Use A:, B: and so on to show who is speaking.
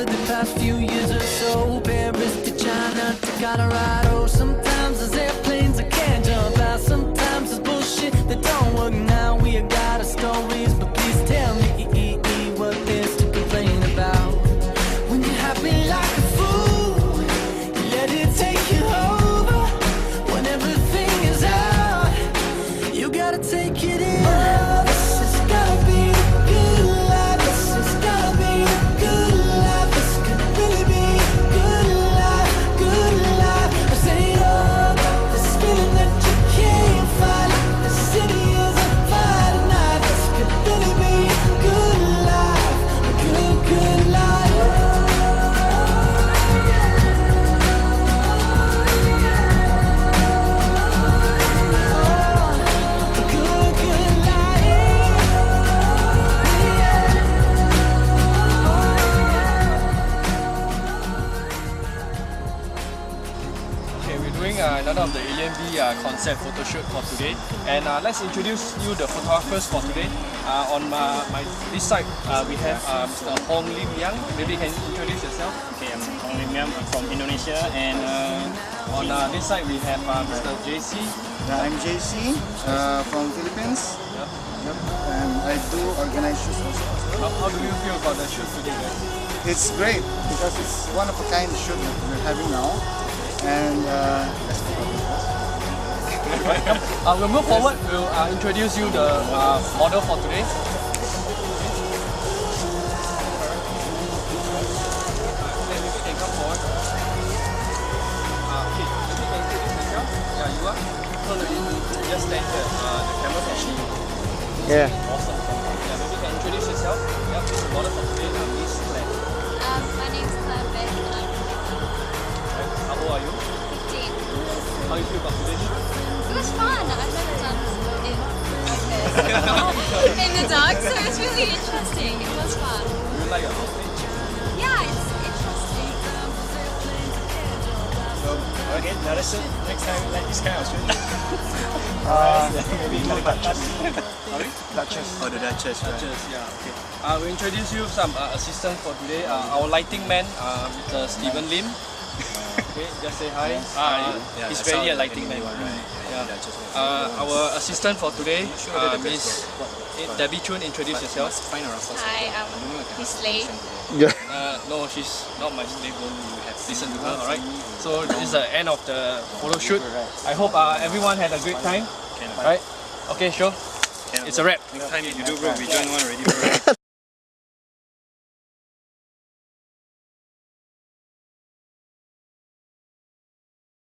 A: for the past few years or so. Paris to China to Colorado. Sometimes there's airplanes I can't jump out. Sometimes there's bullshit that don't work. Now we got our stories, but please tell me what there's to complain about. When you're happy like a fool, you let it take you over. When everything is out, you gotta take it in. Oh, this has gotta be the good life. This has gotta be the good life. This could really be a good life, good life. I say, oh, this feeling that you can't fight. The city is on fire tonight. This could really be a good life, a good, good life.
B: Okay, we're doing another of the AMB concept photo shoot for today, and let's introduce you the photographers for today. On this side, we have Mr. Hong Lim Yang. Maybe you can introduce yourself.
C: Okay, I'm Hong Lim Yang. I'm from Indonesia, and
B: On this side, we have Mr. JC.
D: I'm JC from Philippines.
B: Yep.
D: Yep. And I do organize shoots also.
B: How do you feel about the shoot today, guys?
D: It's great because it's one of a kind shoot that we're having now. And let's go.
B: We'll move forward. We'll introduce you the model for today. Maybe you can come forward. Okay, maybe you can introduce yourself. Yeah, you are. No, you just stand here. The camera can see you.
D: Yeah.
B: Awesome. Yeah, maybe you can introduce yourself. Yeah, this is the model for today. Miss Claire.
E: My name's Claire Beck and I'm
B: How old are you?
E: 15.
B: How do you feel about today's shoot?
E: It was fun. I've never done it like this in the dark, so it's really interesting. It was fun.
B: Do you like your outfit?
E: Yeah, it's interesting.
C: okay, now let's next time let this kind of shoot. Maybe the Duchess.
B: Sorry?
D: Duchess.
C: Oh, the Duchess, right.
B: Just, yeah, okay. We'll introduce you some assistants for today. Our lighting man, Mr. Stephen Lim. Okay, just say hi. He's really a lighting man. Yeah. Our assistant for today, Miss Debbie Chun. Introduce yourself.
E: Hi, Miss Slay.
D: Yeah.
B: No, she's not my slave. Don't listen to her. Alright. So this is the end of the photo shoot. I hope everyone had a great time. Right? Okay, sure. It's a wrap.
C: Next time if you do bro, we join one already bro.